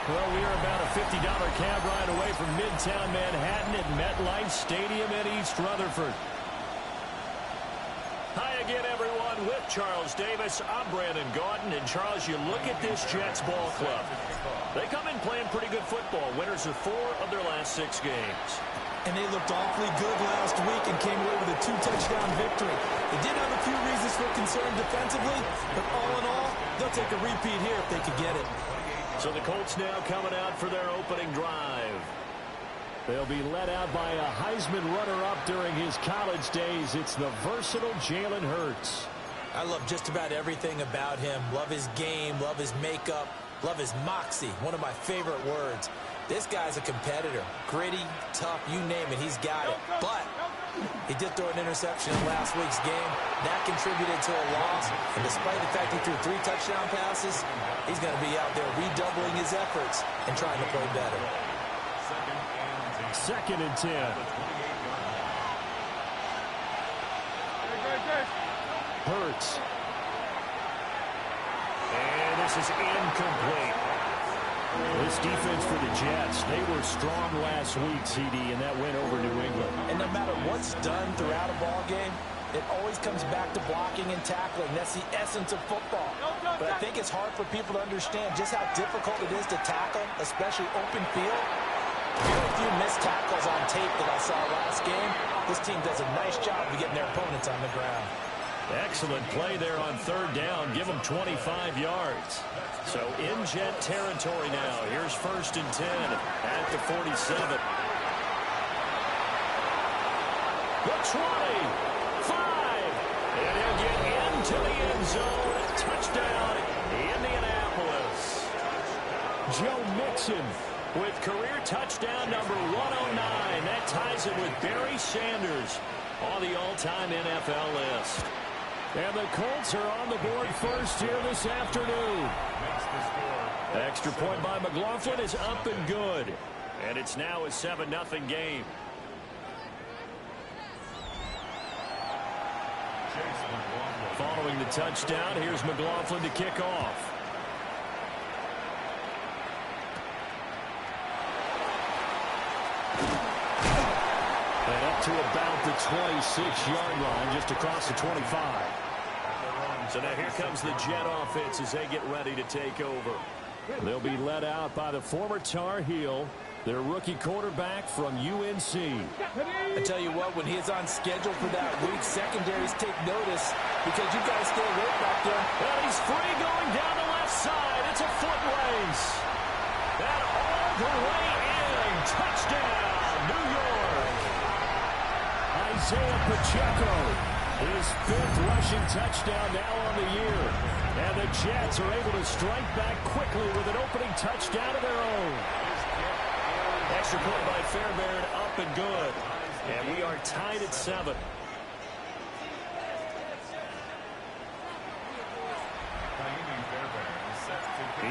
Well, we are about a $50 cab ride away from Midtown Manhattan at MetLife Stadium in East Rutherford. Hi again, everyone. With Charles Davis, I'm Brandon Gaudin. And, Charles, you look at this Jets ball club. They come in playing pretty good football. Winners of 4 of their last 6 games. And they looked awfully good last week and came away with a 2-touchdown victory. They did have a few reasons for concern defensively, but all in all, they'll take a repeat here if they could get it. So the Colts now coming out for their opening drive. They'll be led out by a Heisman runner-up during his college days. It's the versatile Jalen Hurts. I love just about everything about him. Love his game, love his makeup, love his moxie, one of my favorite words. This guy's a competitor. Gritty, tough, you name it, he's got it. But he did throw an interception in last week's game. That contributed to a loss. And despite the fact he threw 3 touchdown passes, he's going to be out there redoubling his efforts and trying to play better. Second and 10. Hurts. And this is incomplete. This defense for the Jets, they were strong last week, CD, and that went over New England. And no matter what's done throughout a ball game, it always comes back to blocking and tackling. That's the essence of football. But I think it's hard for people to understand just how difficult it is to tackle, especially open field. There are a few missed tackles on tape that I saw last game. This team does a nice job of getting their opponents on the ground. Excellent play there on 3rd down. Give them 25 yards. So in Jet territory now. Here's 1st and 10 at the 47. The 20. 5. And he'll get into the end zone. Touchdown, Indianapolis. Joe Mixon with career touchdown number 109. That ties him with Barry Sanders on the all-time NFL list. And the Colts are on the board first here this afternoon. Extra point by McLaughlin is up and good. And it's now a 7-0 game. Following the touchdown, here's McLaughlin to kick off. And up to about the 26-yard line, just across the 25. So now here comes the Jet offense as they get ready to take over. They'll be led out by the former Tar Heel, their rookie quarterback from UNC. I tell you what, when he is on schedule for that week, secondaries take notice because you guys stay away back there. And he's free going down the left side. It's a foot race. And all the way in. Touchdown, New York. Isaiah Pacheco, his 5th rushing touchdown now on the year. And the Jets are able to strike back quickly with an opening touchdown of their own. Extra point by Fairbairn, up and good. And we are tied at 7.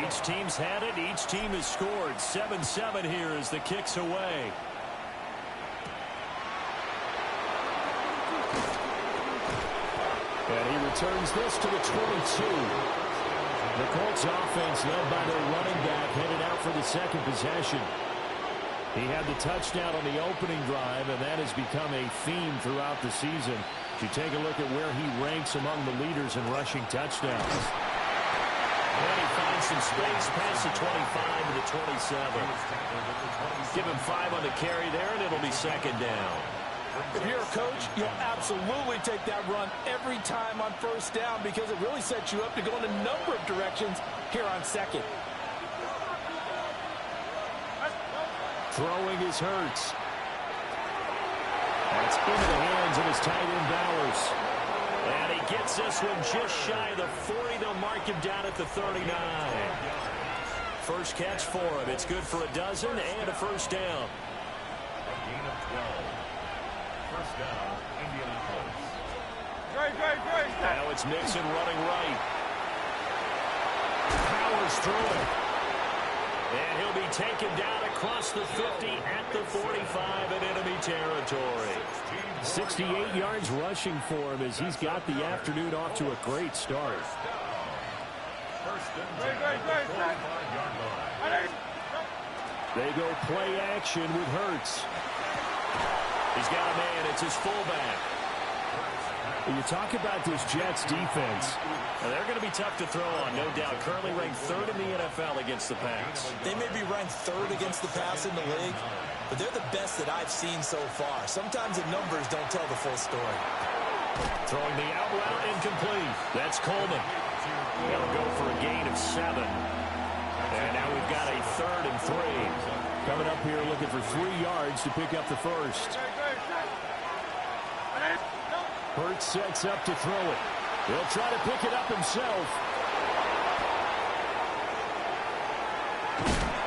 Each team's had it. Each team has scored. 7-7 here as the kick's away. And he returns this to the 22. The Colts offense led by their running back headed out for the 2nd possession. He had the touchdown on the opening drive, and that has become a theme throughout the season. If you take a look at where he ranks among the leaders in rushing touchdowns. And he finds some space past the 25 to the 27. Give him 5 on the carry there, and it'll be 2nd down. If you're a coach, you'll absolutely take that run every time on 1st down because it really sets you up to go in a number of directions here on 2nd. Throwing is Hurts. That's into the hands of his tight end Bowers. And he gets this one just shy of the 40. They'll mark him down at the 39. First catch for him. It's good for a dozen and a 1st down. Gain of 12. 1st down, Indianapolis. Now it's Mixon running right. Powers through it. And he'll be taken down across the 50 at the 45 in enemy territory. 68 yards rushing for him as he's got the afternoon off to a great start. First and 10 at the 45-yard line. They go play action with Hurts. He's got a man. It's his fullback. You talk about this Jets defense. Now, they're going to be tough to throw on, no doubt. Currently ranked 3rd in the NFL against the pass. They may be ranked 3rd against the pass in the league, but they're the best that I've seen so far. Sometimes the numbers don't tell the full story. Throwing the out route incomplete. That's Coleman. They'll go for a gain of 7. And now we've got a 3rd and 3. Coming up here looking for 3 yards to pick up the first. Hurts sets up to throw it. He'll try to pick it up himself.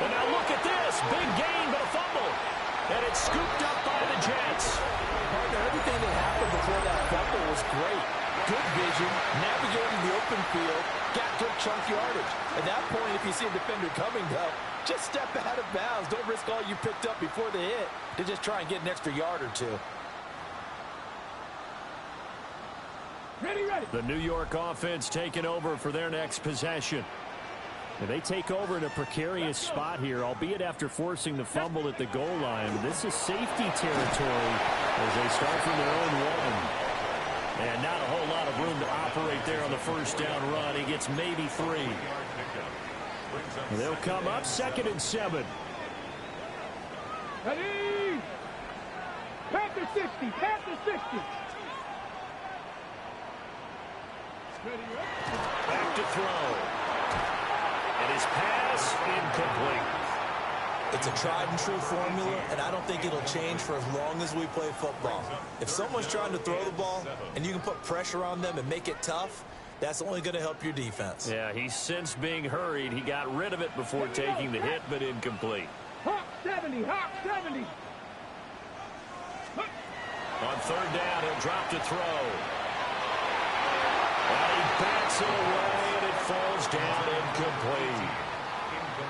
And now look at this. Big gain, but a fumble. And it's scooped up by the Jets. Partner, everything that happened before that fumble was great. Good vision, navigating the open field, got good chunk yardage. At that point, if you see a defender coming, though, just step out of bounds. Don't risk all you picked up before the hit to just try and get an extra yard or 2. Ready. The New York offense taking over for their next possession. And they take over in a precarious spot here, albeit after forcing the fumble at the goal line. This is safety territory as they start from their own 1. And not a whole lot of room to operate there on the first down run. He gets maybe 3. They'll come up 2nd and 7. Ready? Panther 60, Panther 60. Back to throw. And his pass incomplete. It's a tried-and-true formula, and I don't think it'll change for as long as we play football. If someone's trying to throw the ball and you can put pressure on them and make it tough, that's only going to help your defense. Yeah, he's since being hurried. He got rid of it before taking the hit, but incomplete. Hawk 70, Hawk 70. On 3rd down, he'll drop to throw. And he backs it away, and it falls down incomplete.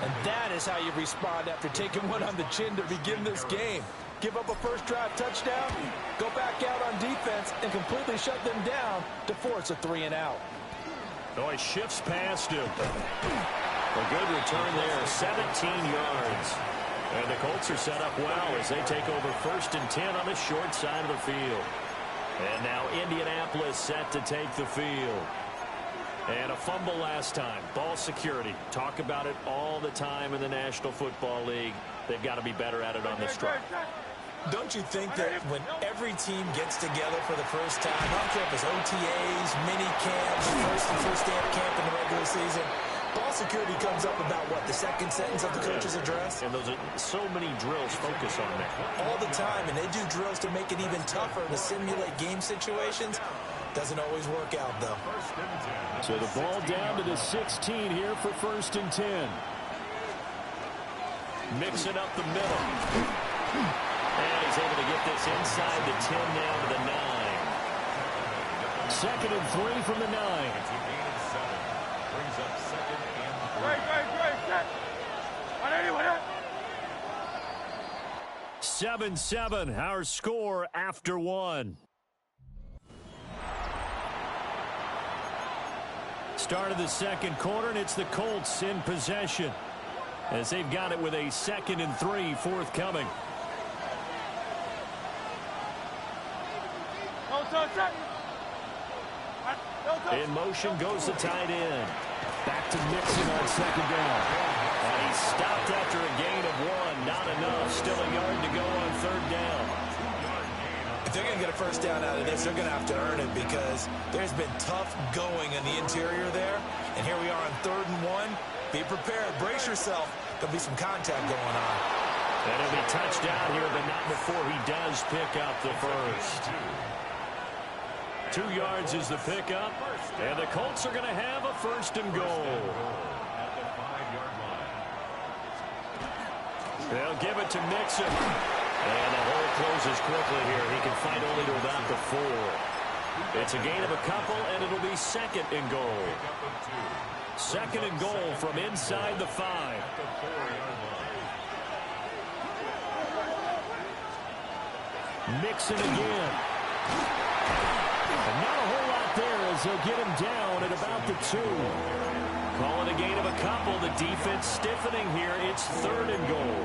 And that is how you respond after taking one on the chin to begin this game. Give up a first drive touchdown, go back out on defense, and completely shut them down to force a 3 and out. Oh, he shifts past him. A good return there, 17 yards. And the Colts are set up well as they take over 1st and 10 on the short side of the field. And now Indianapolis set to take the field. And a fumble last time. Ball security. Talk about it all the time in the National Football League. They've got to be better at it on this drive. Don't you think that when every team gets together for the first time, I don't care if it's OTAs, mini camps, first day of camp in the regular season, ball security comes up about, what, the 2nd sentence of the coach's address? And those are so many drills focus on that. All the time, and they do drills to make it even tougher to simulate game situations. Doesn't always work out, though. So the ball down to the 16 here for 1st and 10. Mixing up the middle. And he's able to get this inside the 10 now to the 9. 2nd and 3 from the 9. Brings up 2nd and 3. Great. 7-7, our score after 1. Start of the 2nd quarter, and it's the Colts in possession as they've got it with a 2nd and 3 forthcoming. In motion goes the tight end. Back to Mixon on 2nd down. And he's stopped after a gain of 1. Not enough. Still a yard to go on 3rd down. If they're going to get a first down out of this, they're going to have to earn it because there's been tough going in the interior there. And here we are on 3rd and 1. Be prepared. Brace yourself. There'll be some contact going on. And he'll be touched down here, but not before he does pick up the first. 2 yards is the pickup, and the Colts are going to have a 1st and goal. They'll give it to Mixon. And the hole closes quickly here. He can fight only to about the 4. It's a gain of a couple, and it'll be 2nd and goal. 2nd and goal from inside the 5. Mixon again. And not a whole lot there as they'll get him down at about the 2. Calling a gain of a couple. The defense stiffening here. It's 3rd and goal.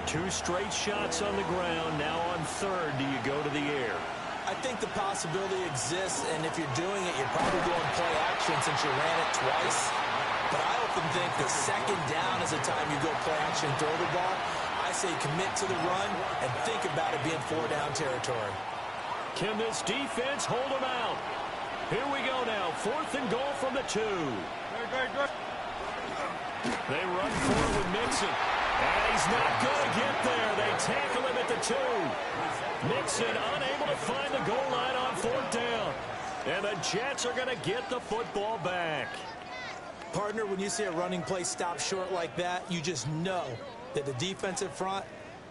2 straight shots on the ground. Now on 3rd, do you go to the air? I think the possibility exists, and if you're doing it, you're probably going play action since you ran it twice. But I often think the 2nd down is the time you go play action and throw the ball. I say commit to the run and think about it being 4-down territory. Can this defense hold them out? Here we go now. 4th and goal from the 2. They run forward with Mixon. And he's not going to get there. They tackle him at the 2. Mixon unable to find the goal line on 4th down. And the Jets are going to get the football back. Partner, when you see a running play stop short like that, you just know that the defensive front,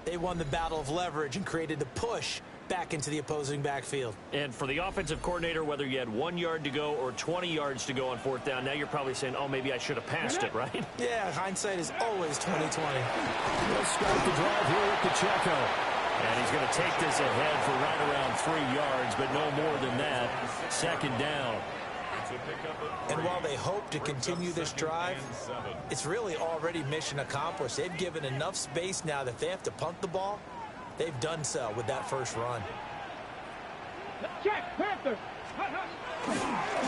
they won the battle of leverage and created the push back into the opposing backfield. And for the offensive coordinator, whether you had 1 yard to go or 20 yards to go on 4th down, now you're probably saying, oh, maybe I should have passed it, right? Yeah, hindsight is always 20/20. He'll start the drive here with Pacheco. And he's going to take this ahead for right around 3 yards, but no more than that. 2nd down. And while they hope to continue this drive, it's really already mission accomplished. They've given enough space now that if they have to punt the ball, they've done so with that first run. Check, Panther.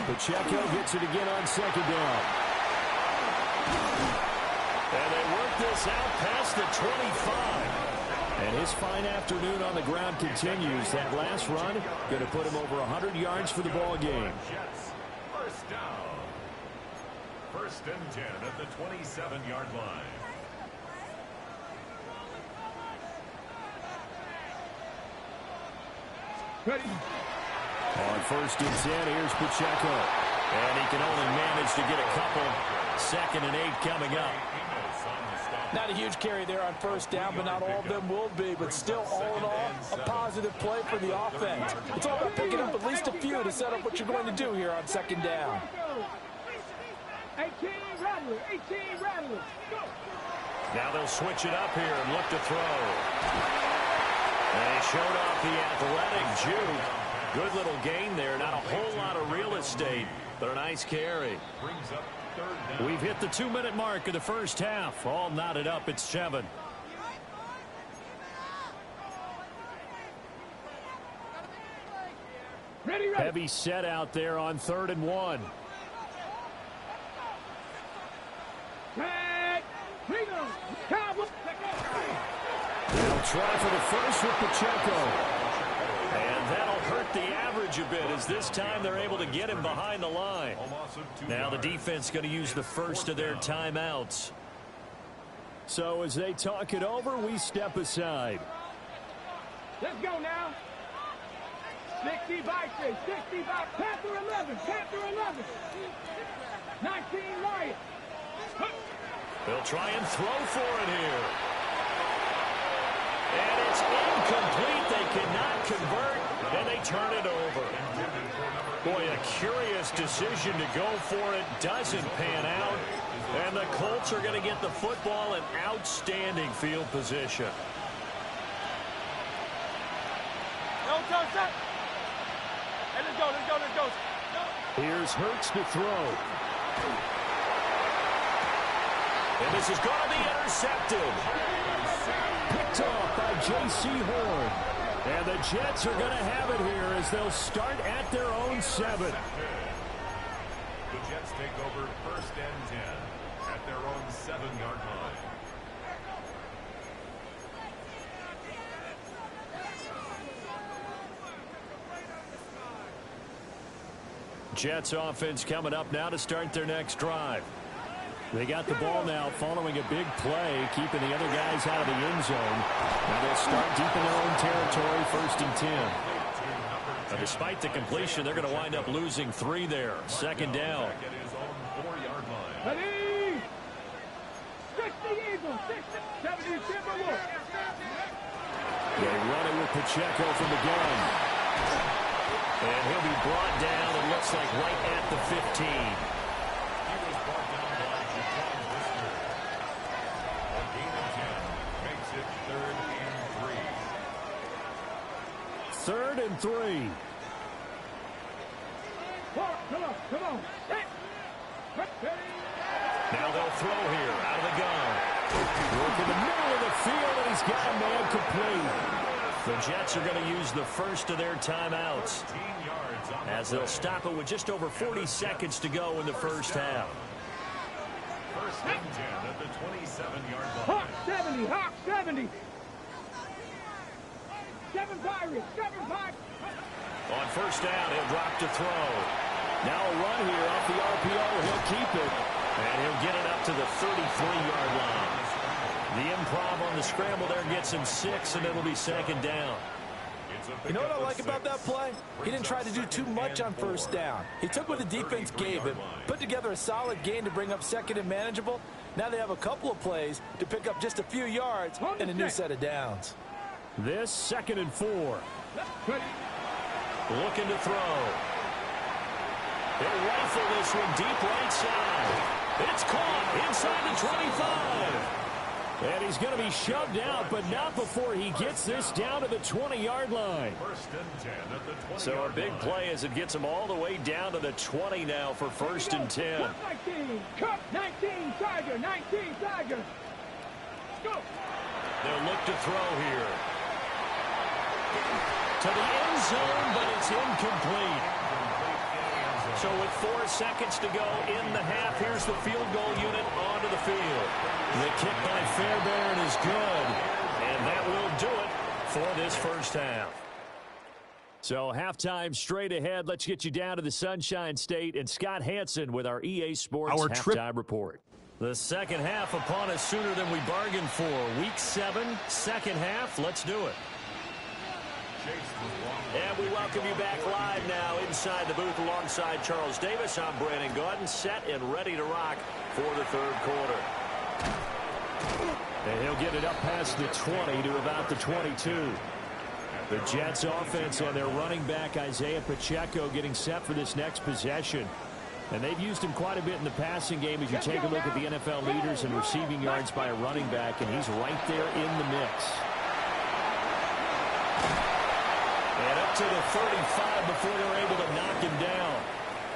Pacheco gets it again on 2nd down. And they work this out past the 25. And his fine afternoon on the ground continues. That last run going to put him over 100 yards for the ball game. First down. 1st and 10 at the 27-yard line. Ready. On 1st and 10, here's Pacheco. And he can only manage to get a couple. 2nd and 8 coming up. Not a huge carry there on 1st down, but not all of them will be. But still, all in all, a positive play for the offense. It's all about picking up at least a few to set up what you're going to do here on 2nd down. 18 Rattlers. 18 Rattlers. Go. Now they'll switch it up here and look to throw. And he showed off the athletic juke. Good little gain there. Not a whole lot of real estate, but a nice carry. Brings up 3rd down. We've hit the 2-minute mark of the first half. All knotted up at 7. Ready. Heavy set out there on 3rd and 1. Tag. Freedom. Cowboys. They'll try for the first with Pacheco. And that'll hurt the average a bit as this time they're able to get him behind the line. Now the defense going to use the first of their timeouts. So as they talk it over, we step aside. Let's go now. 60 by 6. 60 by Panther 11. Panther 11. 19 Lions. They'll try and throw for it here. And it's incomplete. They cannot convert, and they turn it over. Boy, a curious decision to go for it. Doesn't pan out. And the Colts are going to get the football in outstanding field position. Let's go. Here's Hurts to throw. And this is going to be intercepted. Picked off by J.C. Horn. And the Jets are going to have it here as they'll start at their own 7. The Jets take over 1st and 10 at their own 7-yard line. Jets offense coming up now to start their next drive. They got the ball now following a big play, keeping the other guys out of the end zone. Now they'll start deep in their own territory, 1st and 10. Now, despite the completion, they're going to wind up losing 3 there. 2nd down. At his own 4-yard line. Ready. 60 Eagles. 70 Timberwolves. They run it with Pacheco from the gun. And he'll be brought down, it looks like right at the 15. He was brought down by Jaquan Brisker. A gain of 10 makes it 3rd and 3. 3rd and 3. Come on. Hey. Ready. Now they'll throw here out of the gun. Look in the middle of the field, and he's got a man complete. The Jets are going to use the first of their timeouts as they'll stop it with just over 40 seconds to go in the first half. First and 10 at the 27-yard line. Hawk 70, Hawk 70. 7 Pirates, 7 Pirates. On first down, he'll drop to throw. Now a run here off the RPO. He'll keep it, and he'll get it up to the 33-yard line. The improv on the scramble there gets him 6, and it'll be second down. You know what I like about that play? He didn't try to do too much on first down. He took what the defense gave him, put together a solid gain to bring up second and manageable. Now they have a couple of plays to pick up just a few yards and a new set of downs. This 2nd and 4. Looking to throw. He'll rifle this one deep right side. It's caught inside the 25. And he's going to be shoved out, but not before he gets this down to the 20-yard line. First and 10 at the 20-yard So a big play as it gets him all the way down to the 20 now for 1st and 10. 19, Cup 19, Tiger, 19, Tiger. Go. They'll look to throw here. To the end zone, but it's incomplete. So with 4 seconds to go in the half, here's the field goal unit onto the field. The kick by Fairbairn is good, and that will do it for this first half. So halftime straight ahead. Let's get you down to the Sunshine State and Scott Hansen with our EA Sports halftime report. The second half upon us sooner than we bargained for. Week 7, second half. Let's do it. And we welcome you back live now inside the booth alongside Charles Davis. I'm Brandon Gaudin, set and ready to rock for the third quarter. And he'll get it up past the 20 to about the 22. The Jets offense and their running back Isaiah Pacheco getting set for this next possession. And they've used him quite a bit in the passing game as you take a look at the NFL leaders in receiving yards by a running back, and he's right there in the mix. And up to the 35 before they're able to knock him down.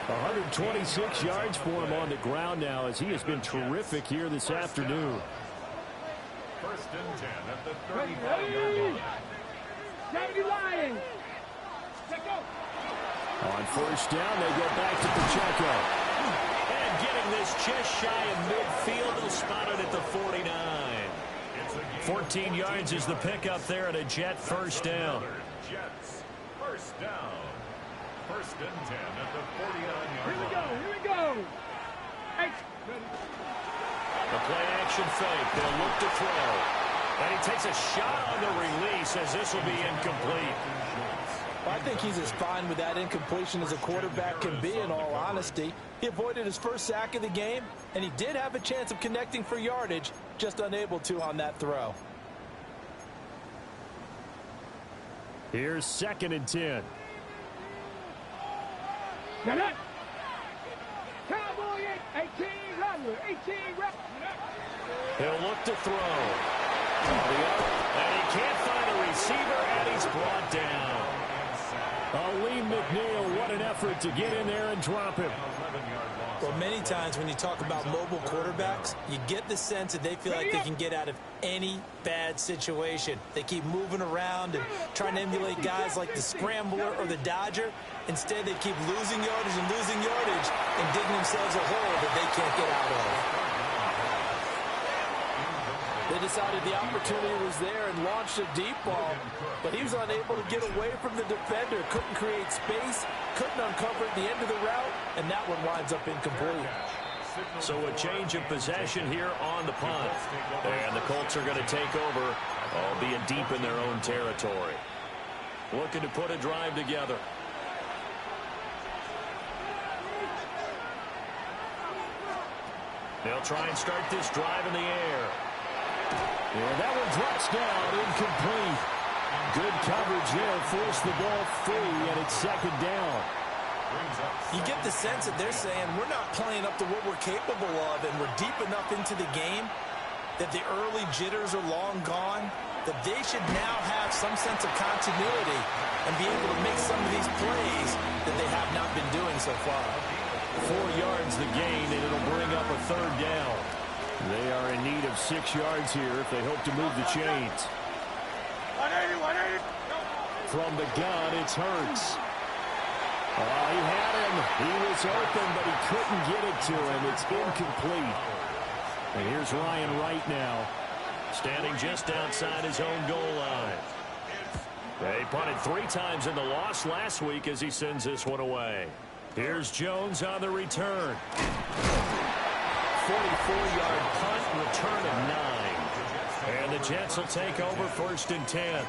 126 yards for him on the ground now as he has been terrific here this afternoon. First and 10 at the 35-yard line. 70 Lions. Let's go. On first down, they go back to Pacheco. And getting this just shy of midfield, they'll spot it at the 49. 14 yards is the pickup there at a Jet first down. Jets first down. First and 10 at the 49-yard line. Here we go. Hey. The play action fake. They'll look to throw. And he takes a shot on the release as this will be incomplete. Well, I think he's as fine with that incompletion as a quarterback can be, in all honesty. He avoided his first sack of the game, and he did have a chance of connecting for yardage, just unable to on that throw. Here's 2nd and 10. Get it. Cowboy 18 runner, 18 rep. He'll look to throw. And he can't find a receiver, and he's brought down. Aleem McNeil, what an effort to get in there and drop him. Well, many times when you talk about mobile quarterbacks, you get the sense that they feel like they can get out of any bad situation. They keep moving around and trying to emulate guys like the Scrambler or the Dodger. Instead, they keep losing yardage and digging themselves a hole that they can't get out of. They decided the opportunity was there and launched a deep ball, but he was unable to get away from the defender, couldn't create space, couldn't uncover at the end of the route, and that one winds up incomplete. So a change of possession here on the punt. And the Colts are going to take over, albeit deep in their own territory. Looking to put a drive together. They'll try and start this drive in the air. And that one drops down, incomplete. Good coverage there, forced the ball free, and it's 2nd down. You get the sense that they're saying we're not playing up to what we're capable of, and we're deep enough into the game that the early jitters are long gone, that they should now have some sense of continuity and be able to make some of these plays that they have not been doing so far. 4 yards the gain, and it'll bring up a 3rd down. They are in need of 6 yards here if they hope to move the chains. 180. From the gun, it's Hurts. Oh, he had him. He was open, but he couldn't get it to him. It's incomplete. And here's Ryan Wright now, standing just outside his own goal line. They punted 3 times in the loss last week as he sends this one away. Here's Jones on the return. 44-yard punt, return of 9. And the Jets will take over 1st and 10.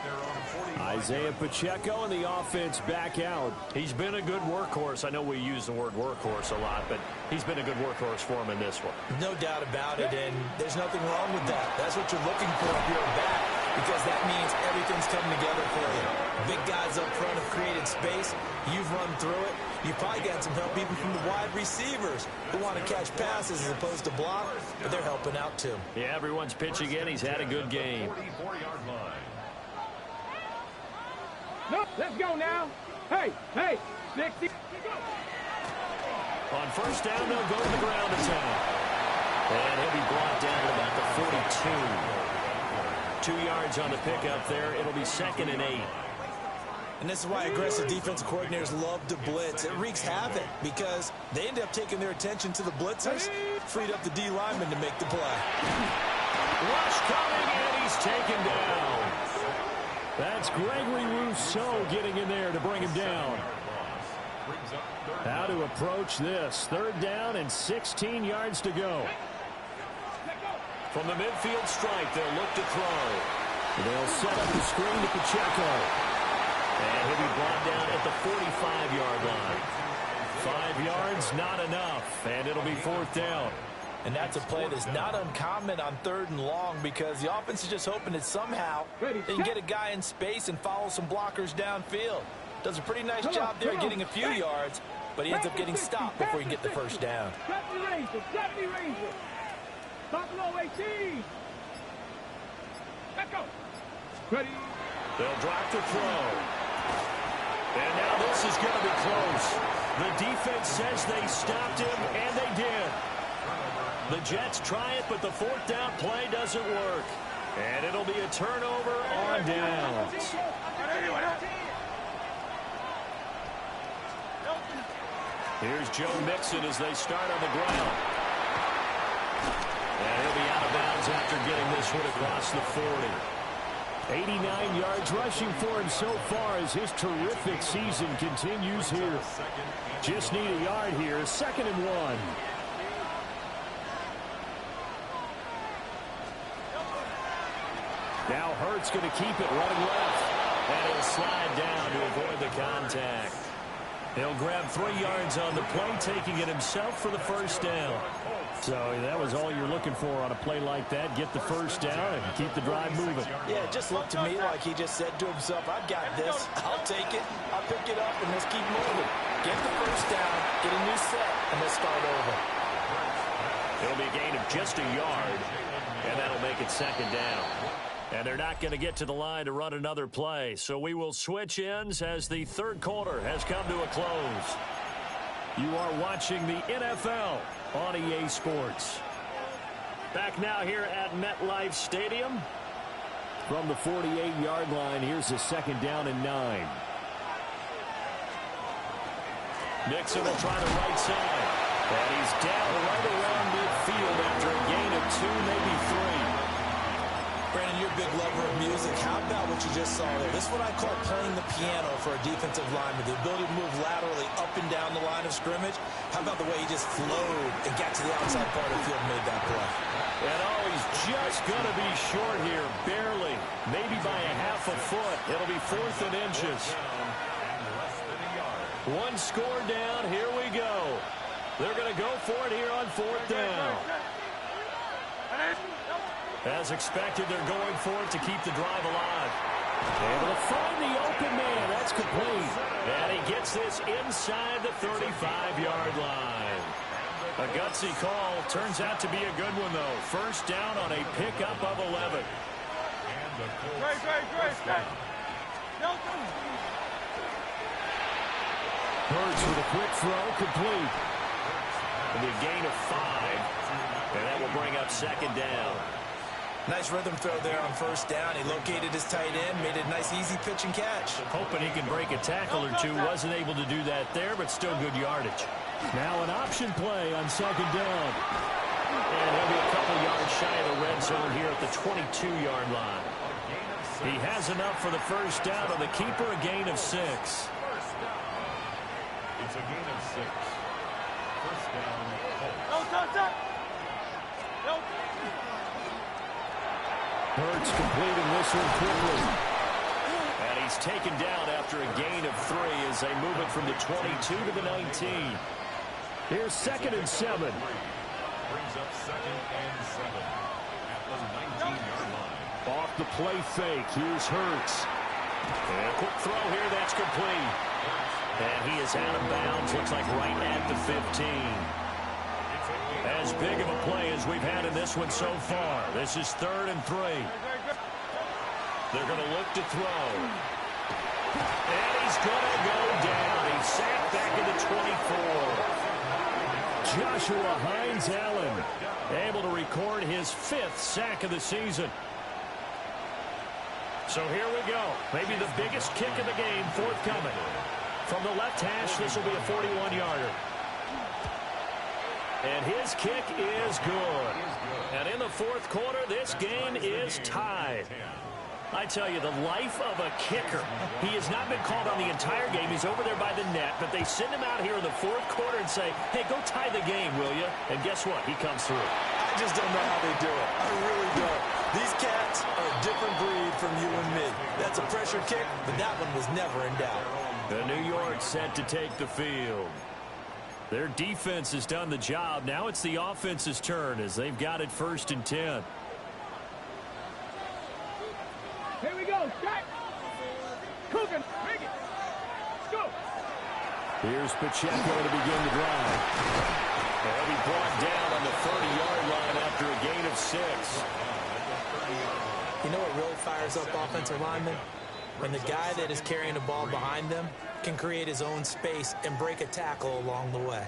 Isaiah Pacheco and the offense back out. He's been a good workhorse. I know we use the word workhorse a lot, but he's been a good workhorse for him in this one. No doubt about it, and there's nothing wrong with that. That's what you're looking for if you're a back, because that means everything's coming together for you. Big guys up front have created space. You've run through it. You've probably got some help even from the wide receivers who want to catch passes as opposed to block, but they're helping out too. Yeah, everyone's pitching in. He's had a good game. 44-yard line. No, let's go now. Hey, 60. On 1st down, they'll go to the ground attack. And he'll be brought down at about the 42. 2 yards on the pickup there. It'll be 2nd and 8. And this is why aggressive defensive coordinators love to blitz. It wreaks havoc because they end up taking their attention to the blitzers, freed up the D lineman to make the play. Rush coming, and he's taken down. That's Gregory Rousseau getting in there to bring him down. How to approach this. 3rd down and 16 yards to go. From the midfield strike, they'll look to throw. They'll set up the screen to Pacheco. And he'll be brought down at the 45-yard line. 5 yards, not enough, and it'll be 4th down. And that's a play that's not uncommon on 3rd and long because the offense is just hoping that somehow they can get a guy in space and follow some blockers downfield. Does a pretty nice job there getting a few yards, but he ends up getting stopped before he can get the 1st down. Deputy Ranger. Buffalo 18. Let's go. Ready. They'll drop the throw. And now this is going to be close. The defense says they stopped him, and they did. The Jets try it, but the 4th down play doesn't work. And it'll be a turnover on downs. Here's Joe Mixon as they start on the ground. And he'll be out of bounds after getting this one across the 40. 89 yards rushing for him so far as his terrific season continues here. Just need a yard here. 2nd and 1. Now Hurts going to keep it running left. And he'll slide down to avoid the contact. He'll grab 3 yards on the play, taking it himself for the 1st down. So that was all you're looking for on a play like that. Get the 1st down and keep the drive moving. Yeah, it just looked to me like he just said to himself, I've got this. I'll take it. I'll pick it up, and let's keep moving. Get the 1st down, get a new set, and let's start over. It'll be a gain of just a yard, and that'll make it 2nd down. And they're not going to get to the line to run another play. So we will switch ends as the 3rd quarter has come to a close. You are watching the NFL on EA Sports. Back now here at MetLife Stadium. From the 48-yard line, here's a 2nd down and 9. Nixon will try the right side. And he's down right around midfield after a gain of 2, maybe 3. Brandon, you're a big lover of music. How about what you just saw there? This is what I call playing the piano for a defensive lineman. The ability to move laterally up and down the line of scrimmage. How about the way he just flowed and got to the outside part of the field and made that play? And he's just going to be short here, barely. Maybe by a half a foot. It'll be 4th and inches. 1 score down. Here we go. They're going to go for it here on 4th down. As expected, they're going for it to keep the drive alive. Able to find the open man. That's complete. And he gets this inside the 35-yard line. A gutsy call. Turns out to be a good one, though. 1st down on a pickup of 11. Hurts with a quick throw, complete. It'll be a gain of 5. And that will bring up up second down. Nice rhythm throw there on first down. He located his tight end, made it a nice easy pitch and catch. Hoping he can break a tackle or two. Wasn't able to do that there, but still good yardage. Now an option play on second down. And he'll be a couple yards shy of the red zone here at the 22-yard line. He has enough for the first down on the keeper, a gain of 6. It's a gain of 6. First down. Hurts completing this one quickly. And he's taken down after a gain of 3 as they move it from the 22 to the 19. Here's 2nd and 7. Brings up 2nd and 7 at the 19-yard line. Off the play fake. Here's Hurts. And a quick throw here. That's complete. And he is out of bounds. Looks like right at the 15. As big of a play as we've had in this one so far. This is 3rd and 3. They're going to look to throw. And he's going to go down. He's sacked back in the 24. Joshua Hines-Allen able to record his 5th sack of the season. So here we go. Maybe the biggest kick of the game forthcoming. From the left hash, this will be a 41-yarder. And his kick is good. And in the 4th quarter, this game is tied. I tell you, the life of a kicker. He has not been called on the entire game. He's over there by the net, but they send him out here in the 4th quarter and say, hey, go tie the game, will you? And guess what? He comes through. I just don't know how they do it. I really don't. These cats are a different breed from you and me. That's a pressure kick, but that one was never in doubt. The New York set to take the field. Their defense has done the job. Now it's the offense's turn as they've got it 1st and 10. Here we go. Strike. Coogan. Bring it. Let's go. Here's Pacheco to begin the drive. He'll be brought down on the 30-yard line after a gain of 6. You know what really fires up offensive linemen? When the guy that is carrying the ball behind them can create his own space and break a tackle along the way.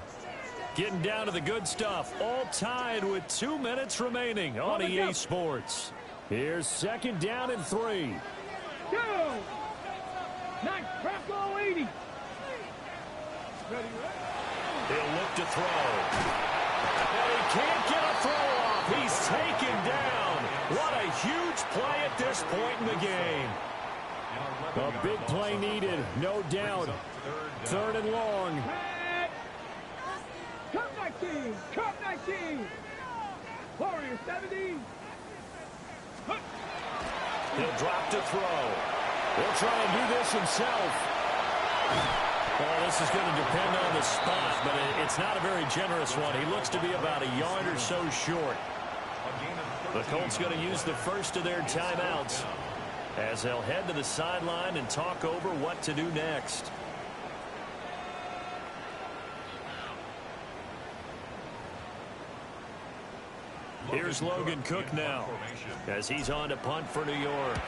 Getting down to the good stuff. All tied with 2 minutes remaining on EA Sports. Here's 2nd down and 3. Go. Nice. Bronco 80. Ready. He'll look to throw. And he can't get a throw off. He's taken down. What a huge play at this point in the game. A big play needed, no doubt. 3rd and long. Cup 19. Cup 19. Warrior 70. He'll drop to throw. He'll try and do this himself. Well, this is going to depend on the spot, but it's not a very generous one. He looks to be about a yard or so short. The Colts going to use the first of their timeouts as they'll head to the sideline and talk over what to do next. Here's Logan Cook now as he's on to punt for New York.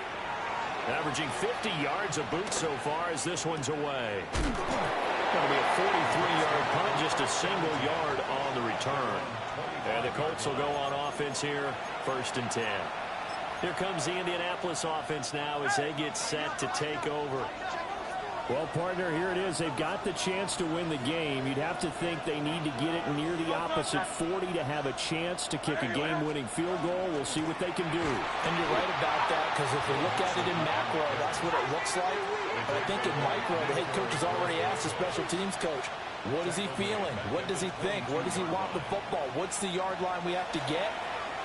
Averaging 50 yards a boot so far as this one's away. Going to be a 43-yard punt, just a single yard on the return. And the Colts will go on offense here, 1st and 10. Here comes the Indianapolis offense now as they get set to take over. Well, partner, here it is. They've got the chance to win the game. You'd have to think they need to get it near the opposite 40 to have a chance to kick a game-winning field goal. We'll see what they can do. And you're right about that, because if you look at it in macro, that's what it looks like. But I think in micro, the head coach has already asked the special teams coach, what is he feeling? What does he think? Where does he want the football? What's the yard line we have to get?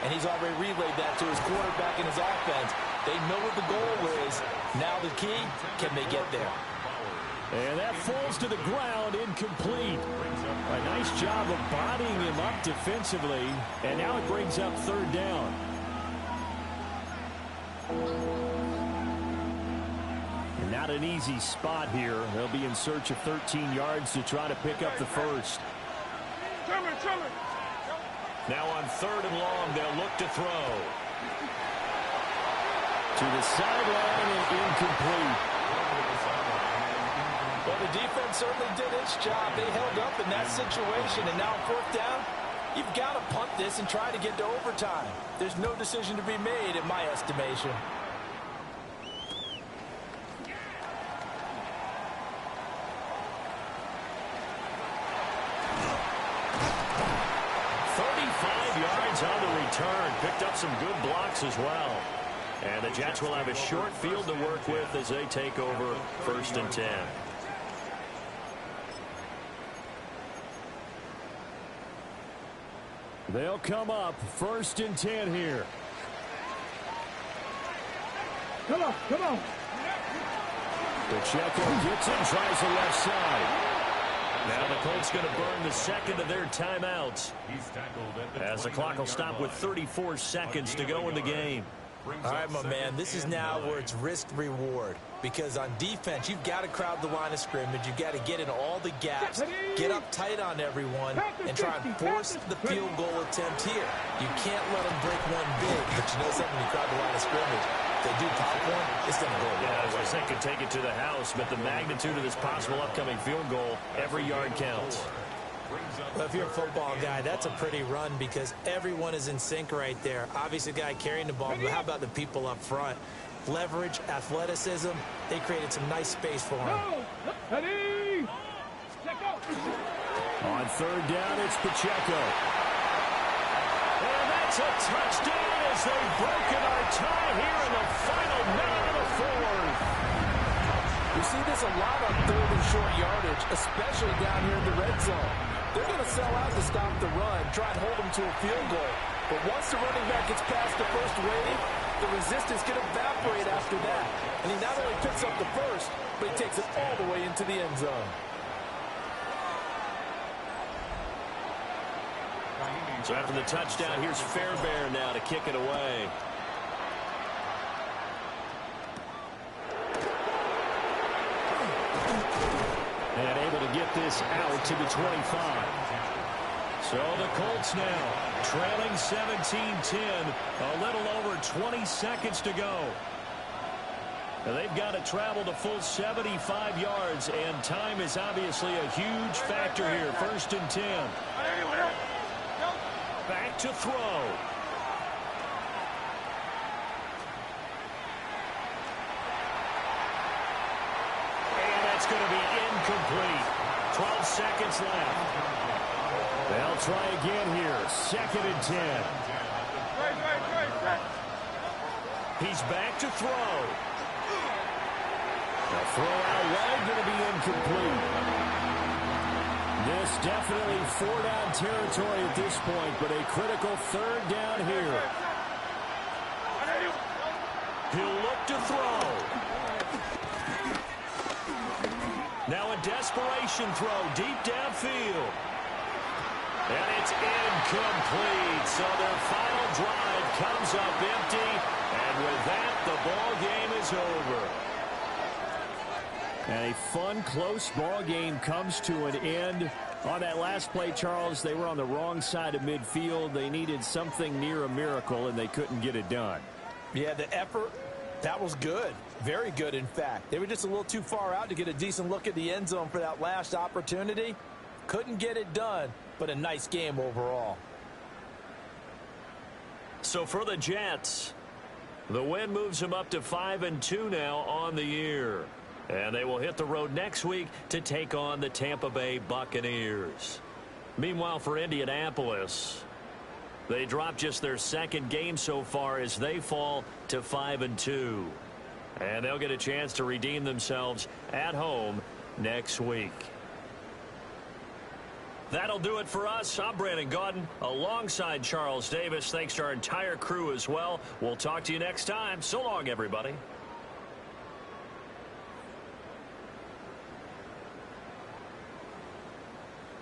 And he's already relayed that to his quarterback and his offense. They know what the goal is. Now the key, can they get there? And that falls to the ground, incomplete. A nice job of bodying him up defensively. And now it brings up 3rd down. And not an easy spot here. They'll be in search of 13 yards to try to pick up the first. Now on 3rd and long, they'll look to throw. To the sideline and incomplete. Well, the defense certainly did its job. They held up in that situation, and now 4th down, You've got to punt this and try to get to overtime. There's no decision to be made in my estimation. On the return, picked up some good blocks as well. And the Jets will have a short field to work with as they take over 1st and 10. They'll come up 1st and 10 here. Come on, come on. Pacheco gets it, tries the left side. Now the Colts going to burn the second of their timeouts as the clock will stop with 34 seconds to go in the game. All right, my man, this is now where it's risk-reward. Because on defense, you've got to crowd the line of scrimmage. You've got to get in all the gaps, get up tight on everyone, and try and force the field goal attempt here. You can't let them break one big, but you know something, you crowd the line of scrimmage. If they do popcorn, it's going to go. Yeah, as I said, could take it to the house, but the magnitude of this possible upcoming field goal, every yard counts. Well, if you're a football guy, that's a pretty run because everyone is in sync right there. Obviously, the guy carrying the ball, but how about the people up front? Leverage, athleticism, they created some nice space for him. Ready? On 3rd down, it's Pacheco. And that's a touchdown as they've broken our tie here in the final minute of the 4th. We see this a lot on 3rd and short yardage, especially down here in the red zone. They're going to sell out to stop the run, try and hold them to a field goal. But once the running back gets past the first wave, the resistance can evaporate after that. And he not only picks up the first, but he takes it all the way into the end zone. So after the touchdown, here's Fairbairn now to kick it away. And able to get this out to the 25. So the Colts now trailing 17-10, a little over 20 seconds to go. And they've got to travel the full 75 yards, and time is obviously a huge factor here. 1st and 10. Back to throw. And that's going to be incomplete. 12 seconds left. They'll try again here. 2nd and 10. He's back to throw. The throw out wide going to be incomplete. This definitely 4-down territory at this point, but a critical 3rd down here. He'll look to throw. Now a desperation throw deep downfield. And it's incomplete. So their final drive comes up empty. And with that, the ball game is over. And a fun, close ball game comes to an end. On that last play, Charles, they were on the wrong side of midfield. They needed something near a miracle, and they couldn't get it done. Yeah, the effort, that was good. Very good, in fact. They were just a little too far out to get a decent look at the end zone for that last opportunity. Couldn't get it done, but a nice game overall. So for the Jets, the win moves them up to 5-2 now on the year. And they will hit the road next week to take on the Tampa Bay Buccaneers. Meanwhile, for Indianapolis, they dropped just their 2nd game so far as they fall to 5-2. And they'll get a chance to redeem themselves at home next week. That'll do it for us. I'm Brandon Gaudin alongside Charles Davis. Thanks to our entire crew as well. We'll talk to you next time. So long, everybody.